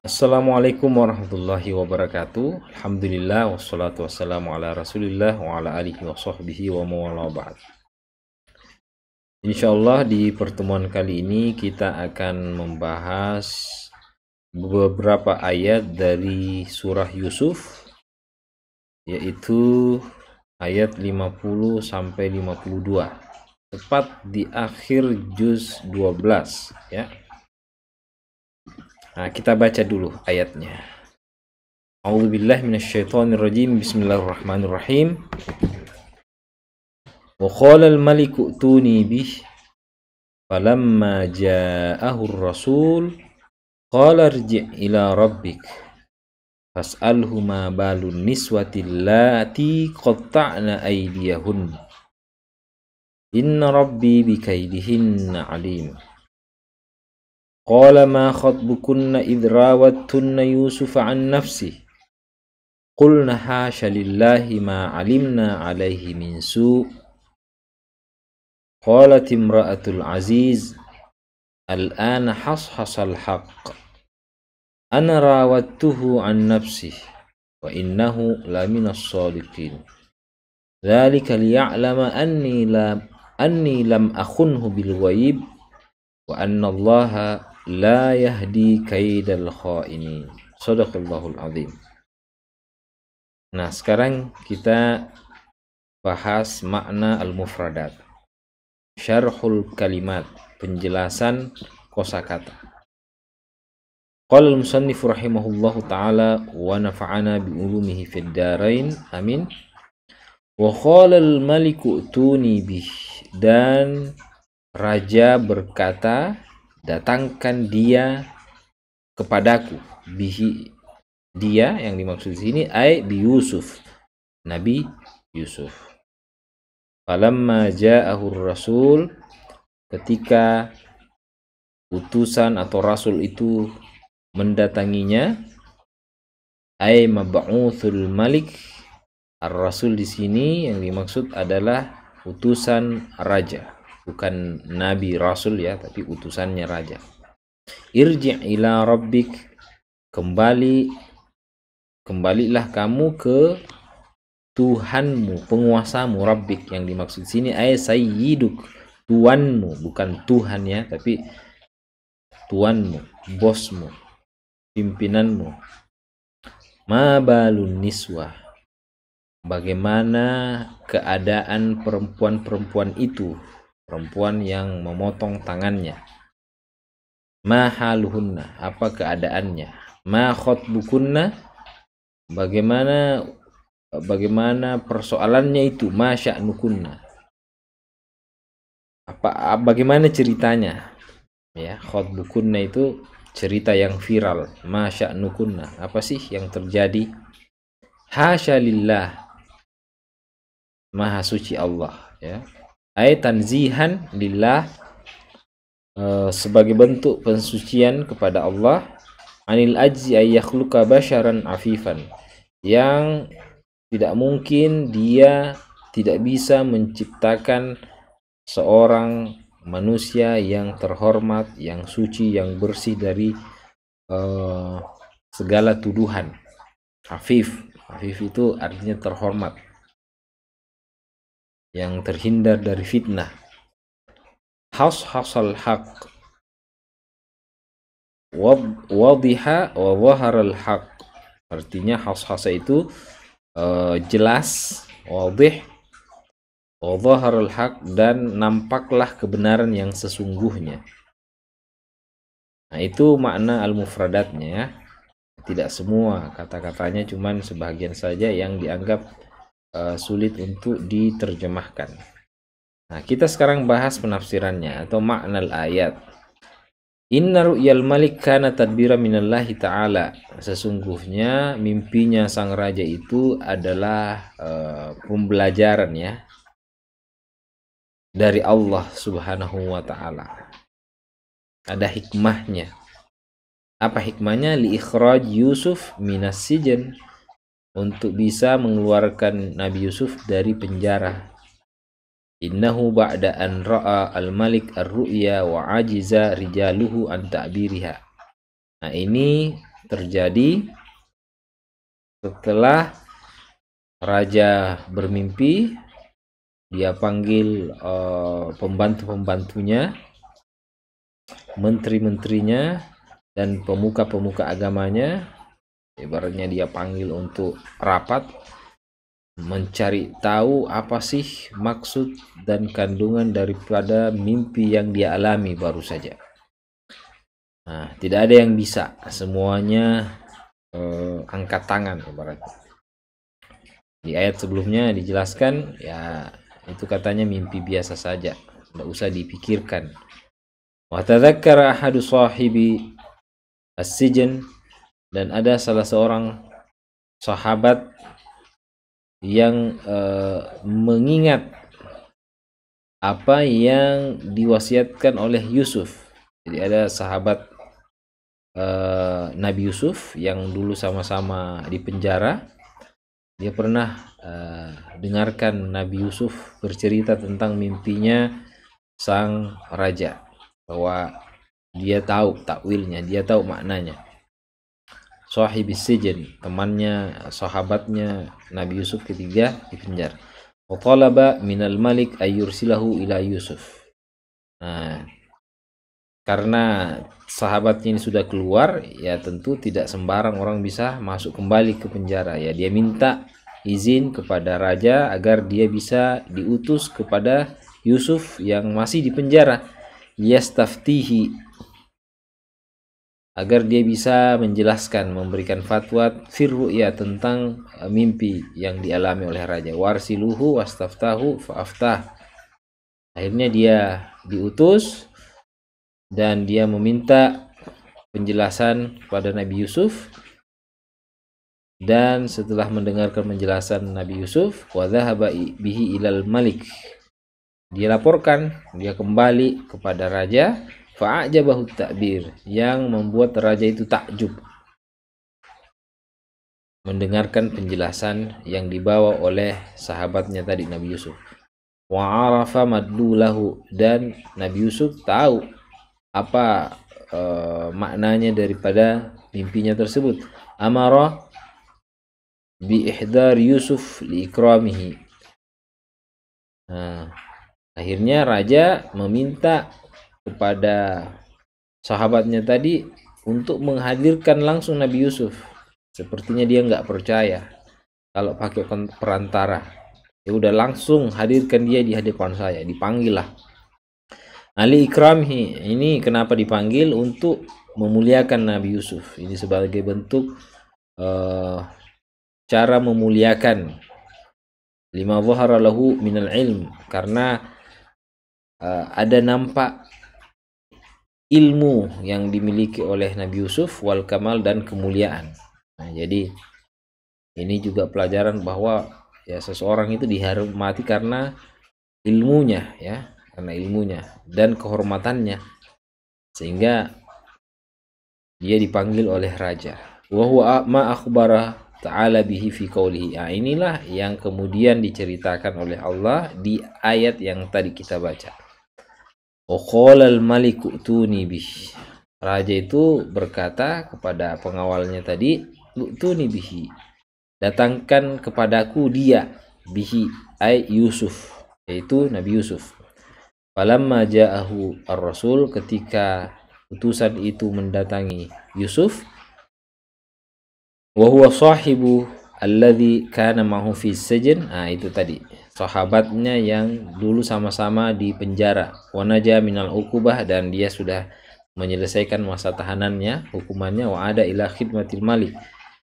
Assalamualaikum warahmatullahi wabarakatuh. Alhamdulillah wassalatu wassalamu ala Rasulillah wa ala alihi wa sahbihi wa mawala ba'd. Insyaallah di pertemuan kali ini kita akan membahas beberapa ayat dari surah Yusuf, yaitu ayat 50 sampai 52, tepat di akhir juz 12 ya. Nah, kita baca dulu ayatnya. A'udzubillahi minasyaitonirrajim. Bismillahirrahmanirrahim. Wa qala al-maliku utuni bih falamma ja'ahu ar-rasul qala irji' ila rabbik fas'alhu ma balun niswati allati qatta'na aydiyahun inna rabbi bikaydihinna alim. Qala ma khatbukunna idh rawattunna Yusufa an nafsihi qulna hasya lillahi ma alimna alaihi min su'. Qalat imra'atul aziz al-ana hashasal haqq ana rawattuhu an nafsihi wa innahu laminas shadiqin dzalika liya'lama anni lam akhunhu bil ghaib wa anna allaha la yahdi kaidal kha'inin. Shadaqallahul azim. Nah, sekarang kita bahas makna al-mufradat, syarhul kalimat, penjelasan kosakata. Qala al-musannif rahimahullahu ta'ala wa nafa'ana bi ulumihi fid darain, amin. Wa qala al-maliku utuni bih, dan raja berkata, datangkan dia kepadaku. Bihi, dia yang dimaksud di sini ai bi Yusuf, Nabi Yusuf. Falamma ja'ahu rasul, ketika utusan atau rasul itu mendatanginya, ai mab'utsul malik. Ar-rasul di sini yang dimaksud adalah utusan raja, bukan nabi rasul ya, tapi utusannya raja. Irji' ila rabbik, kembalilah kamu ke Tuhanmu, penguasamu. Rabbik yang dimaksud sini ay sayyiduk, tuanmu, bukan Tuhan ya, tapi tuanmu, bosmu, pimpinanmu. Ma balun niswah, bagaimana keadaan perempuan-perempuan itu, perempuan yang memotong tangannya. Ma haluhunna, apa keadaannya. Ma khotbukunna, bagaimana persoalannya itu. Ma sya'nukunna, bagaimana ceritanya ya. Khotbukunna itu cerita yang viral. Ma sya'nukunna, apa sih yang terjadi. Hasya lillah, maha suci Allah ya. Ay tanzihan lillah, sebagai bentuk pensucian kepada Allah. Anil ajzi ay yakhluqa basyaran afifan, yang tidak mungkin dia tidak bisa menciptakan seorang manusia yang terhormat, yang suci, yang bersih dari segala tuduhan. Afif itu artinya terhormat, yang terhindar dari fitnah. Hashasal haq, wadiha wa waharal haq, artinya hashasa itu jelas, wadih, wa waharal haq, dan nampaklah kebenaran yang sesungguhnya. Nah, itu makna al-mufradatnya ya. Tidak semua kata-katanya, cuman sebagian saja yang dianggap sulit untuk diterjemahkan. Nah, kita sekarang bahas penafsirannya atau makna ayat. Inna ru'yal malik kana tadbira minallahi ta'ala, sesungguhnya mimpinya sang raja itu adalah pembelajaran ya dari Allah subhanahu wa ta'ala. Ada hikmahnya. Apa hikmahnya? Li ikhraj Yusuf minas sijan, untuk bisa mengeluarkan Nabi Yusuf dari penjara. Innahu ba'da an ra'a al-malik ar-ru'ya wa ajiza rijaluhu an ta'biriha. Nah, ini terjadi setelah raja bermimpi. Dia panggil pembantu-pembantunya, menteri-menterinya, dan pemuka-pemuka agamanya. Ibaratnya dia panggil untuk rapat, mencari tahu apa sih maksud dan kandungan daripada mimpi yang dia alami baru saja. Nah, tidak ada yang bisa, semuanya angkat tangan ibaratnya. Di ayat sebelumnya dijelaskan ya itu katanya mimpi biasa saja, tidak usah dipikirkan. Wa tadzakkara ahadu sahibi as-sijn, dan ada salah seorang sahabat yang mengingat apa yang diwasiatkan oleh Yusuf. Jadi ada sahabat Nabi Yusuf yang dulu sama-sama di penjara. Dia pernah dengarkan Nabi Yusuf bercerita tentang mimpinya sang raja, bahwa dia tahu takwilnya, dia tahu maknanya. Sahibis sijn, temannya, sahabatnya Nabi Yusuf ketiga di penjara. Wa talaba minal malik ayyursilahu ila Yusuf. Nah, karena sahabatnya ini sudah keluar, ya tentu tidak sembarang orang bisa masuk kembali ke penjara. Ya dia minta izin kepada raja agar dia bisa diutus kepada Yusuf yang masih di penjara, yastaftihi, agar dia bisa menjelaskan, memberikan fatwa firru'ya, tentang mimpi yang dialami oleh raja. Warsiluhu wastaftahu fa'aftah. Akhirnya dia diutus dan dia meminta penjelasan kepada Nabi Yusuf. Dan setelah mendengarkan penjelasan Nabi Yusuf, wa dhahaba bihi ilal malik, dia laporkan, dia kembali kepada raja. Fa'ajabahu ta'bir, yang membuat raja itu takjub mendengarkan penjelasan yang dibawa oleh sahabatnya tadi, Nabi Yusuf. Wa arafa madlulahu, dan Nabi Yusuf tahu apa maknanya daripada mimpinya tersebut. Amara bi ihdar Yusuf li ikramihi. Nah, akhirnya raja meminta kepada sahabatnya tadi untuk menghadirkan langsung Nabi Yusuf. Sepertinya dia nggak percaya kalau pakai perantara. Ya udah, langsung hadirkan dia di hadapan saya, dipanggil lah. Ali ikramhi, ini kenapa dipanggil? Untuk memuliakan Nabi Yusuf. Ini sebagai bentuk cara memuliakan. Lima dhahara lahu minal ilm, karena ada nampak ilmu yang dimiliki oleh Nabi Yusuf, wal kamal, dan kemuliaan. Nah, jadi ini juga pelajaran bahwa ya seseorang itu dihormati karena ilmunya, ya, karena ilmunya dan kehormatannya, sehingga dia dipanggil oleh raja. Wa huwa ma akhbara ta'ala bihi fi qoulihi. Nah, inilah yang kemudian diceritakan oleh Allah di ayat yang tadi kita baca. Qolal maliku tuni bih. Raja itu berkata kepada pengawalnya tadi, tuni bihi, datangkan kepadaku dia, bihi ay Yusuf, yaitu Nabi Yusuf. Falamma ja'ahu ar-rasul, ketika utusan itu mendatangi Yusuf, wa huwa sahibu alladhi kana ma'hu fi sijn. Nah, itu tadi sahabatnya yang dulu sama-sama di penjara. Wa naja minal uqubah, dan dia sudah menyelesaikan masa tahanannya, hukumannya. Wa ada ila khidmatil malik.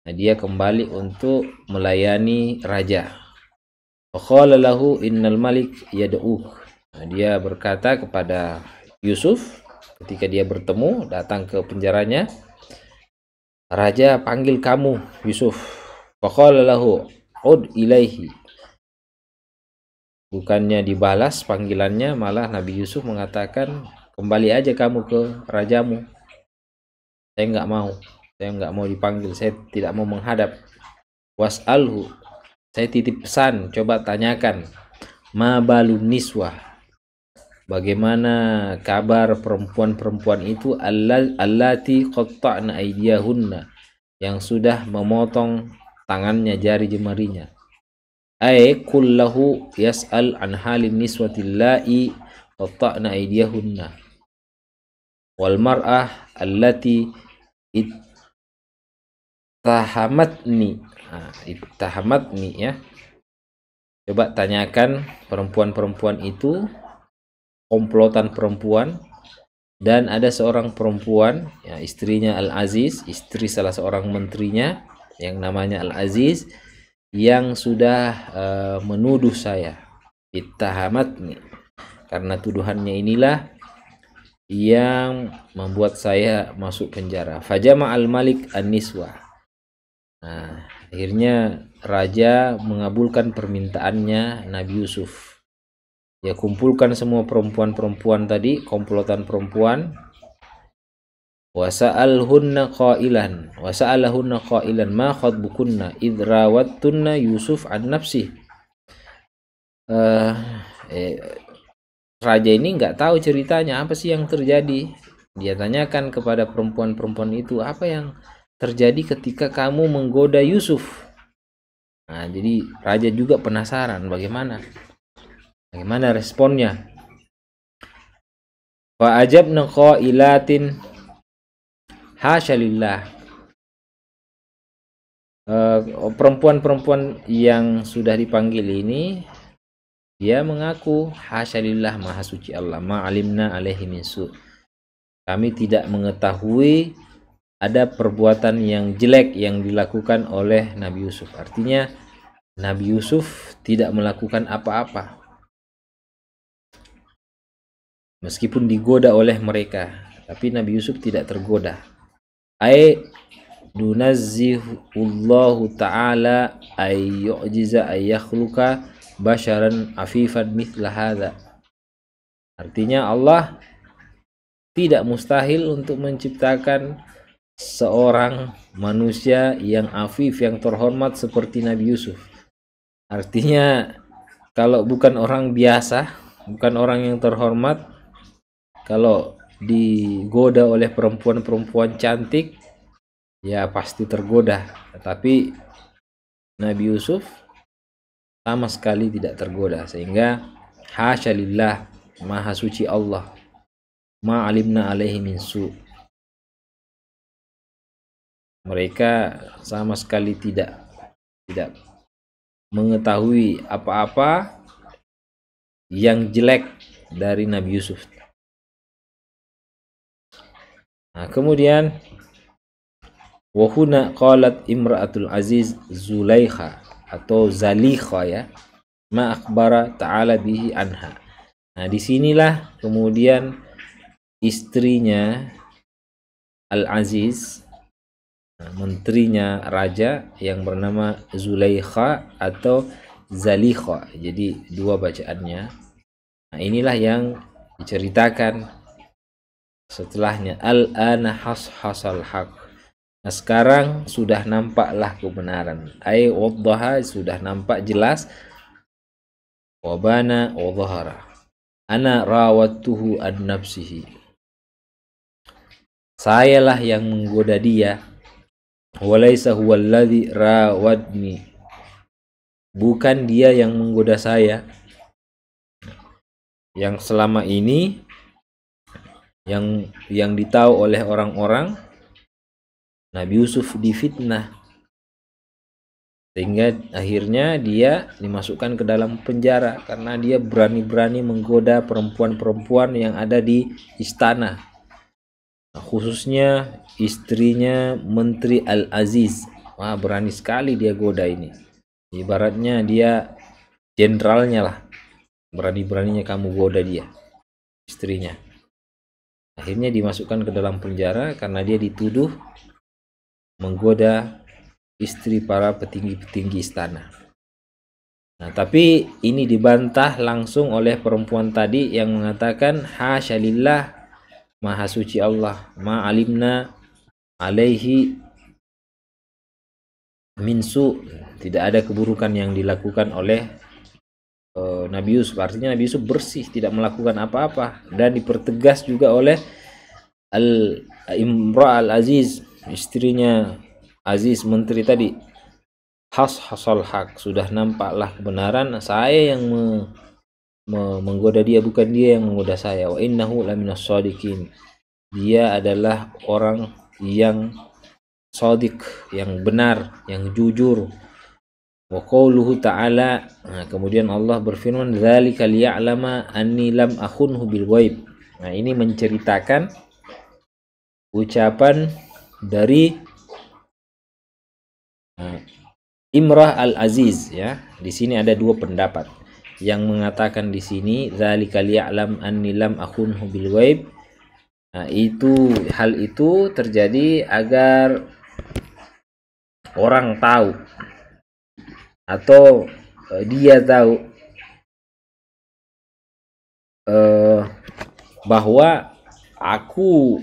Nah, dia kembali untuk melayani raja. Wa qala lahu innal malik yad'uk. Nah, dia berkata kepada Yusuf ketika dia bertemu, datang ke penjaranya, raja panggil kamu Yusuf. Wa qala lahu ud ilaihi. Bukannya dibalas panggilannya, malah Nabi Yusuf mengatakan, kembali aja kamu ke rajamu. Saya nggak mau dipanggil, saya tidak mau menghadap. Was'alhu, saya titip pesan, coba tanyakan, ma balun niswah, bagaimana kabar perempuan-perempuan itu, allati qatta'na aydiyahunna, yang sudah memotong tangannya, jari jemarinya. Ay kullahu yas'al an halin niswati allai qatta'na aydiyahunna wal mar'ah allati ittahamatni. Ittahamatni ya. Coba tanyakan perempuan-perempuan itu, komplotan perempuan, dan ada seorang perempuan, ya, istrinya Al-Aziz, istri salah seorang menterinya yang namanya Al-Aziz, yang sudah menuduh saya. Ittahamatni, karena tuduhannya inilah yang membuat saya masuk penjara. Fajama al-malik an-niswa. Nah, akhirnya raja mengabulkan permintaannya Nabi Yusuf. Ya, kumpulkan semua perempuan-perempuan tadi, komplotan perempuan. Wasa'alahunna qailan ma khatbukunna idh rawattunna Yusuf an nafsih. Raja ini nggak tahu ceritanya, apa sih yang terjadi. Dia tanyakan kepada perempuan-perempuan itu, apa yang terjadi ketika kamu menggoda Yusuf. Nah, jadi raja juga penasaran bagaimana responnya. Fa ajabna qailatin hasyalillah. Perempuan-perempuan yang sudah dipanggil ini, dia mengaku, hasyalillah, maha suci Allah, ma'alimna alaihi min su', kami tidak mengetahui ada perbuatan yang jelek yang dilakukan oleh Nabi Yusuf. Artinya Nabi Yusuf tidak melakukan apa-apa, meskipun digoda oleh mereka, tapi Nabi Yusuf tidak tergoda. Ai dunazzihullahu ta'ala ay yu'jiza ay yakhluqa basyaran afifan mithla hadza. Artinya Allah tidak mustahil untuk menciptakan seorang manusia yang afif, yang terhormat seperti Nabi Yusuf. Artinya kalau bukan orang biasa, bukan orang yang terhormat, kalau digoda oleh perempuan-perempuan cantik, ya pasti tergoda. Tetapi Nabi Yusuf sama sekali tidak tergoda, sehingga hasyalillah, maha suci Allah, ma'alimna alaihi min su', mereka sama sekali tidak mengetahui apa-apa yang jelek dari Nabi Yusuf. Nah, kemudian wahuna qalat imra'atul aziz Zulaikha atau Zalikha, ya, ma akhbara ta'ala bihi anha. Nah, disinilah kemudian istrinya Al-Aziz, menterinya raja yang bernama Zulaikha atau Zalikha, jadi dua bacaannya. Nah, inilah yang diceritakan setelahnya, al-ana hasal haq. Nah, sekarang sudah nampaklah kebenaran. Ai waddaha, sudah nampak jelas. Wabana wadhara ana rawattuhu an nafsihi, sayalah yang menggoda dia. Walaysa huwallazi rawadni, bukan dia yang menggoda saya. Yang selama ini yang ditahu oleh orang-orang, Nabi Yusuf difitnah, sehingga akhirnya dia dimasukkan ke dalam penjara karena dia berani-berani menggoda perempuan-perempuan yang ada di istana. Nah, khususnya istrinya Menteri Al-Aziz. Wah, berani sekali dia goda ini. Ibaratnya dia jenderalnya lah. Berani-beraninya kamu goda dia, istrinya. Akhirnya dimasukkan ke dalam penjara karena dia dituduh menggoda istri para petinggi-petinggi istana. Nah, tapi ini dibantah langsung oleh perempuan tadi yang mengatakan hasyalillah, maha suci Allah, ma'alimna alaihi minsu, tidak ada keburukan yang dilakukan oleh Nabi Yusuf. Artinya Nabi Yusuf bersih, tidak melakukan apa-apa. Dan dipertegas juga oleh Al-Imra Al-Aziz, istrinya Aziz, menteri tadi, hasal hak, sudah nampaklah kebenaran, saya yang menggoda dia, bukan dia yang menggoda saya. Wa innahu laminas shadiqin, dia adalah orang yang shadiq, yang benar, yang jujur. Wa qauluhu ta'ala, nah, kemudian Allah berfirman, dzalika liya'lama anni lam akhunhu bil ghaib. Nah, ini menceritakan ucapan dari Imrah Al-Aziz, ya. Di sini ada dua pendapat. Yang mengatakan di sini dzalika liya'lam anni lam akhunhu bil ghaib. Nah, hal itu terjadi agar orang tahu, atau dia tahu bahwa aku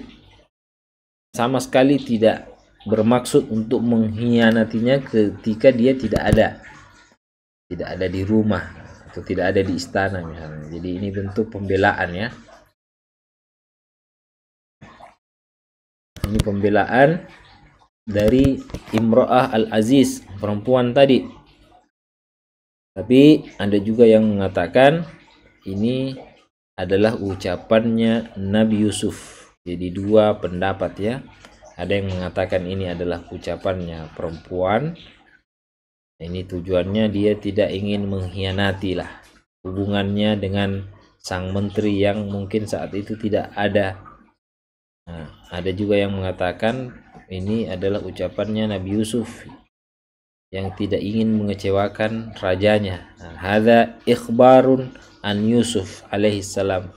sama sekali tidak bermaksud untuk mengkhianatinya ketika dia tidak ada di rumah atau tidak ada di istana misalnya. Jadi ini bentuk pembelaan, ya. Ini pembelaan dari Imra'ah Al-Aziz, perempuan tadi. Tapi ada juga yang mengatakan ini adalah ucapannya Nabi Yusuf. Jadi dua pendapat, ya. Ada yang mengatakan ini adalah ucapannya perempuan. Ini tujuannya dia tidak ingin mengkhianati lah hubungannya dengan sang menteri yang mungkin saat itu tidak ada. Nah, ada juga yang mengatakan ini adalah ucapannya Nabi Yusuf yang tidak ingin mengecewakan rajanya. Nah, hadza ikhbarun an Yusuf alaihissalam.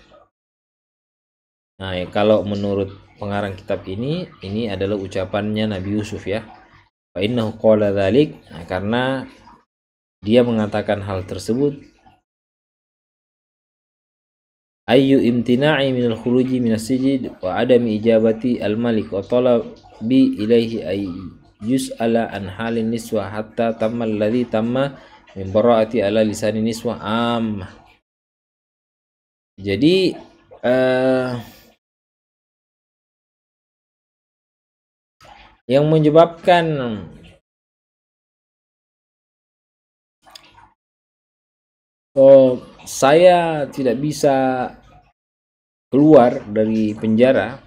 Nah, kalau menurut pengarang kitab ini adalah ucapannya Nabi Yusuf, ya. Fa innahu qala dzalik, nah, karena dia mengatakan hal tersebut, ayyu imtina'i minal khuruji minas sijid wa adami ijabati al-malik wa talabi ilaihi ay yus'ala an halin niswa hatta tamma alladhi tamma min bara'ati ala lisani niswa Jadi yang menyebabkan saya tidak bisa keluar dari penjara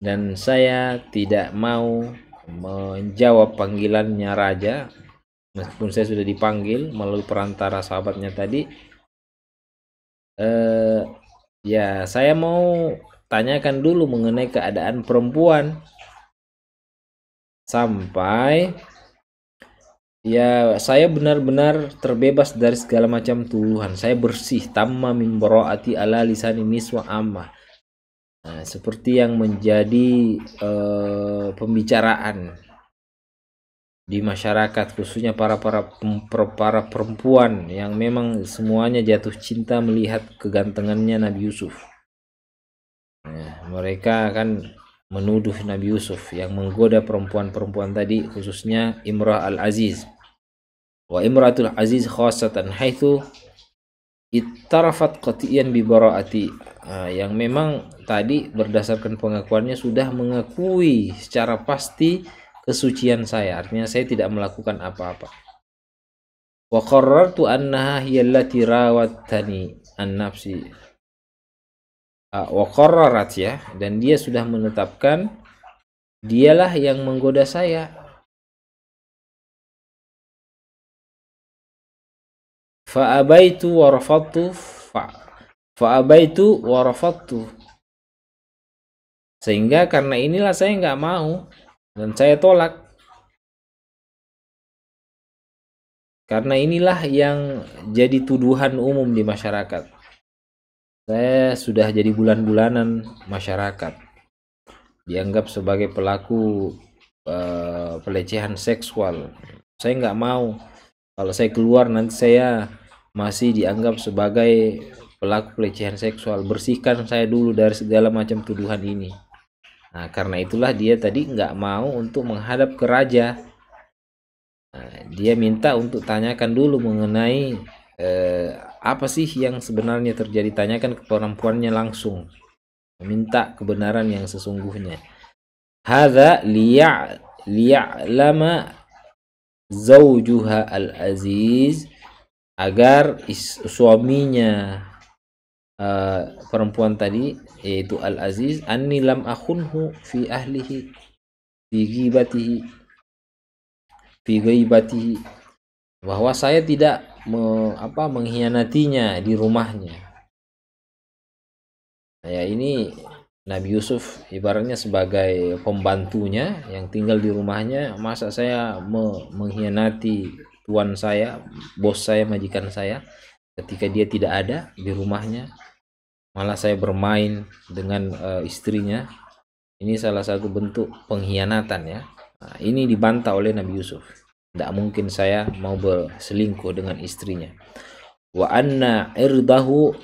dan saya tidak mau menjawab panggilannya raja, meskipun saya sudah dipanggil melalui perantara sahabatnya tadi. Ya, saya mau tanyakan dulu mengenai keadaan perempuan sampai ya saya benar-benar terbebas dari segala macam tuduhan. Saya bersih, tamma min bara'ati ala lisani niswa amma. Nah, seperti yang menjadi pembicaraan di masyarakat, khususnya para perempuan yang memang semuanya jatuh cinta melihat kegantengannya Nabi Yusuf. Nah, mereka akan menuduh Nabi Yusuf yang menggoda perempuan-perempuan tadi, khususnya Imrah Al-Aziz. Wa Imratul Aziz khasatan haitsu ittarafat qatiyan bi bara'ati, yang memang tadi berdasarkan pengakuannya sudah mengakui secara pasti kesucian saya, artinya saya tidak melakukan apa-apa. Wa qarrartu annaha hiya allati rawatani an nafsi, wa qarrarat, ya, dan dia sudah menetapkan dialah yang menggoda saya. Fa'abaitu wa rafadtu, sehingga karena inilah saya nggak mau dan saya tolak, karena inilah yang jadi tuduhan umum di masyarakat. Saya sudah jadi bulan-bulanan masyarakat, dianggap sebagai pelaku pelecehan seksual. Saya nggak mau kalau saya keluar nanti saya masih dianggap sebagai pelaku pelecehan seksual. Bersihkan saya dulu dari segala macam tuduhan ini. Nah, karena itulah dia tadi nggak mau untuk menghadap ke raja. Nah, dia minta untuk tanyakan dulu mengenai apa sih yang sebenarnya terjadi. Tanyakan ke perempuannya langsung, minta kebenaran yang sesungguhnya. Hadza liya'lama zaujuha al-aziz, agar suaminya perempuan tadi yaitu al-aziz, anni lam akhunhu fi ahlihi fi ghaibatihi, bahwa saya tidak mengkhianatinya di rumahnya. Ya, ini Nabi Yusuf ibaratnya sebagai pembantunya yang tinggal di rumahnya. Masa saya mengkhianati tuan saya, bos saya, majikan saya, ketika dia tidak ada di rumahnya, malah saya bermain dengan istrinya. Ini salah satu bentuk pengkhianatan ya. Nah, ini dibantah oleh Nabi Yusuf. Tidak mungkin saya mau berselingkuh dengan istrinya. Wa anna irdahu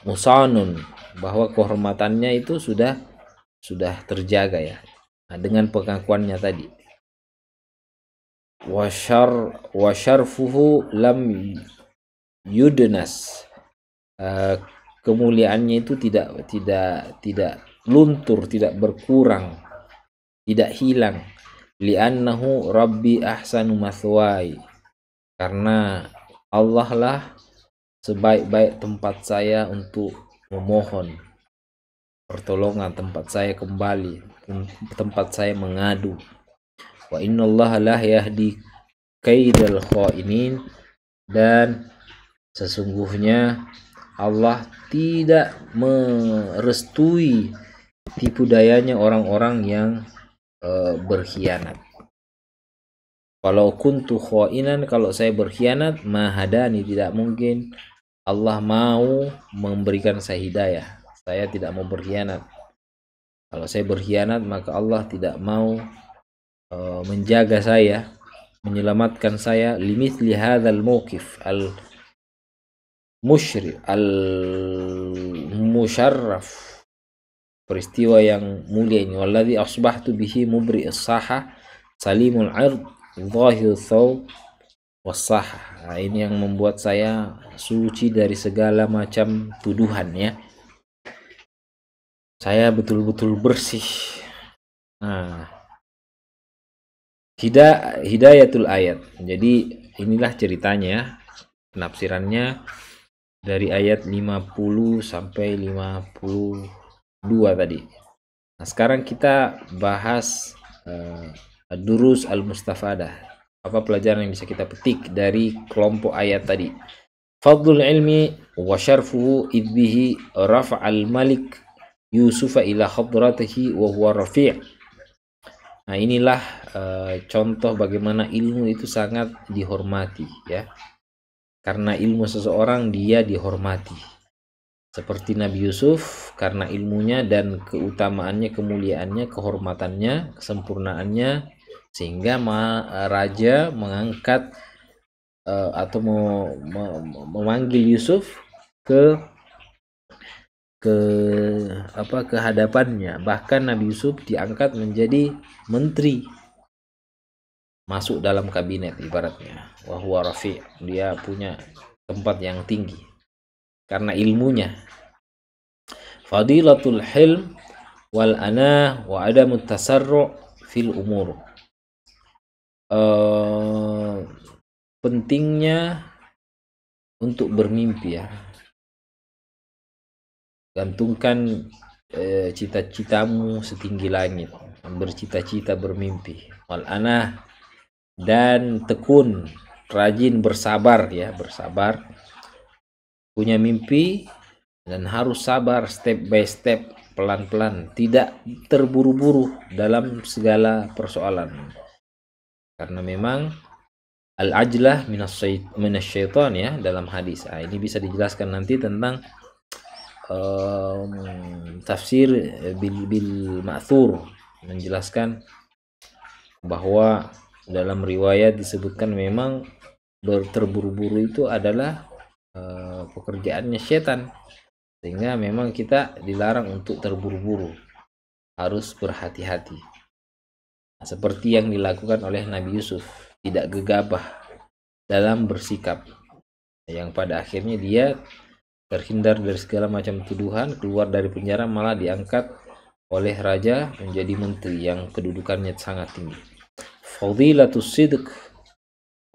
musanun, bahwa kehormatannya itu sudah terjaga ya. Nah, dengan pengakuannya tadi. Wa syarfuhu lam yudnas, kemuliaannya itu tidak luntur, tidak berkurang, tidak hilang. Li'annahu rabbi ahsanu mathwai, karena Allah lah sebaik-baik tempat saya untuk memohon pertolongan, tempat saya kembali, tempat saya mengadu. Wa innallaha la yahdi kaidal khainin, dan sesungguhnya Allah tidak merestui tipu dayanya orang-orang yang berkhianat. Kalau kuntu khainan, kalau saya berkhianat, mahadani, tidak mungkin Allah mau memberikan saya hidayah. Saya tidak mau berkhianat. Kalau saya berkhianat, maka Allah tidak mau menjaga saya, menyelamatkan saya. Limithli hadzal mauqif al musharraf, peristiwa yang mulia ini. Walladzi asbahtu bihi mubri'is saha salimul 'ird zahir thawb was-sahah. Nah, ini yang membuat saya suci dari segala macam tuduhan ya. Saya betul-betul bersih. Nah, hidayatul ayat. Jadi inilah ceritanya ya, penafsirannya dari ayat 50 sampai 52 tadi. Nah, sekarang kita bahas durus al-mustafadah. Apa pelajaran yang bisa kita petik dari kelompok ayat tadi? Fadlul ilmi wa syarfuhu idbihi rafa'al malik Yusufa ila hadratihi wa huwa rafi'. Nah, inilah contoh bagaimana ilmu itu sangat dihormati ya. Karena ilmu seseorang dia dihormati. Seperti Nabi Yusuf, karena ilmunya dan keutamaannya, kemuliaannya, kehormatannya, kesempurnaannya, sehingga raja mengangkat atau memanggil Yusuf ke hadapannya. Bahkan Nabi Yusuf diangkat menjadi menteri, masuk dalam kabinet ibaratnya. Wa huwa rafi', dia punya tempat yang tinggi karena ilmunya. Fadilatul hilm wal ana wa adamut tasarru' fil umur. Pentingnya untuk bermimpi ya. Gantungkan cita-citamu setinggi langit, bercita-cita, bermimpi. Wal ana, dan tekun, rajin, bersabar ya, bersabar. Punya mimpi dan harus sabar, step by step, pelan-pelan, tidak terburu-buru dalam segala persoalan. Karena memang al-ajlah minasyaitan ya dalam hadis. Nah, ini bisa dijelaskan nanti tentang tafsir bil ma'thur, menjelaskan bahwa dalam riwayat disebutkan memang terburu-buru itu adalah pekerjaannya setan, sehingga memang kita dilarang untuk terburu-buru, harus berhati-hati. Nah, seperti yang dilakukan oleh Nabi Yusuf, tidak gegabah dalam bersikap, yang pada akhirnya dia terhindar dari segala macam tuduhan, keluar dari penjara, malah diangkat oleh raja menjadi menteri yang kedudukannya sangat tinggi. Fadilatus sidq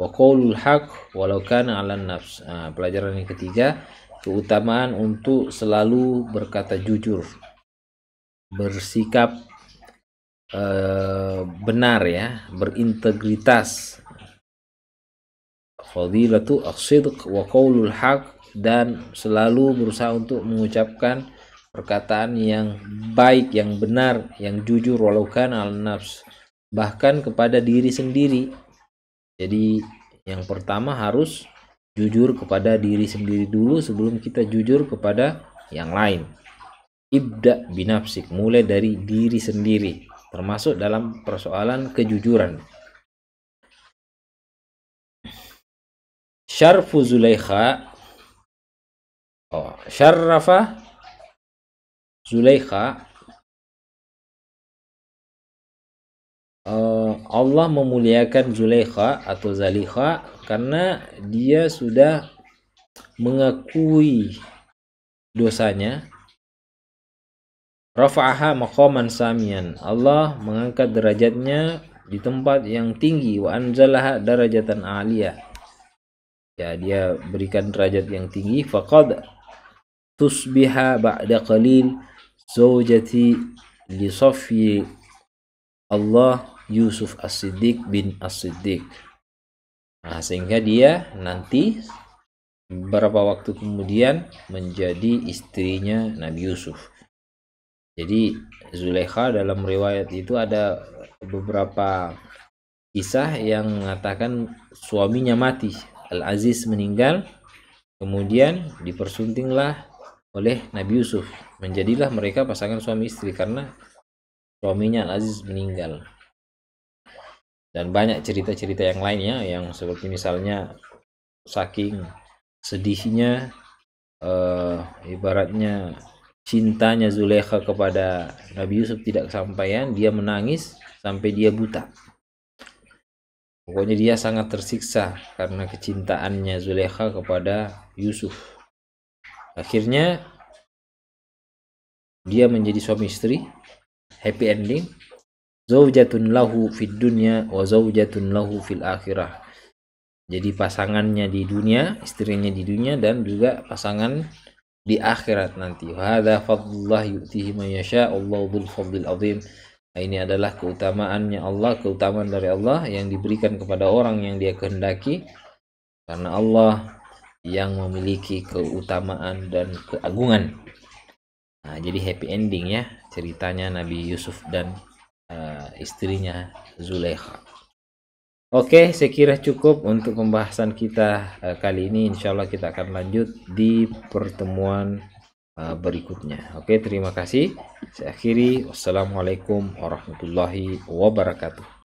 wa qaulul haq walau kana 'alan nafs. Pelajaran yang ketiga, keutamaan untuk selalu berkata jujur, bersikap benar ya, berintegritas. Fadilatu as-sidq wa qaulul haq, dan selalu berusaha untuk mengucapkan perkataan yang baik, yang benar, yang jujur, walau kana al-nafs, bahkan kepada diri sendiri. Jadi yang pertama harus jujur kepada diri sendiri dulu sebelum kita jujur kepada yang lain. Ibda binafsik, mulai dari diri sendiri, termasuk dalam persoalan kejujuran. Syarfu Zulaikha, syarrafa Zulaikha, Allah memuliakan Zulaikha atau Zalikha karena dia sudah mengakui dosanya. Rafa'aha maqaman samian, Allah mengangkat derajatnya di tempat yang tinggi. Wa anzalaha darajatan aliyah, ya dia berikan derajat yang tinggi. Faqad tusbiha ba'da qalil zawjati li Safi Allah Yusuf As-Siddiq bin As-Siddiq. Sehingga dia nanti beberapa waktu kemudian menjadi istrinya Nabi Yusuf. Jadi Zulaikha dalam riwayat itu ada beberapa kisah yang mengatakan suaminya mati, Al-Aziz meninggal, kemudian dipersuntinglah oleh Nabi Yusuf. Menjadilah mereka pasangan suami istri karena suaminya Al-Aziz meninggal. Dan banyak cerita-cerita yang lainnya, yang seperti misalnya saking sedihnya ibaratnya cintanya Zulaikha kepada Nabi Yusuf tidak kesampaian, dia menangis sampai dia buta. Pokoknya dia sangat tersiksa karena kecintaannya Zulaikha kepada Yusuf. Akhirnya dia menjadi suami istri, happy ending. Zaujatun lahu fid dunya wa zaujatun lahu fil akhirah. Jadi pasangannya di dunia, istrinya di dunia, dan juga pasangan di akhirat nanti. Hadza fadlullah yu'tihi man yasha, Allahu dzul fadlil azim. Ini adalah keutamaannya Allah, keutamaan dari Allah yang diberikan kepada orang yang dia kehendaki, karena Allah yang memiliki keutamaan dan keagungan. Jadi happy ending ya ceritanya Nabi Yusuf dan istrinya Zulaikha. Oke, saya kira cukup untuk pembahasan kita kali ini. Insya Allah kita akan lanjut di pertemuan berikutnya. Oke, terima kasih. Saya akhiri. Wassalamualaikum warahmatullahi wabarakatuh.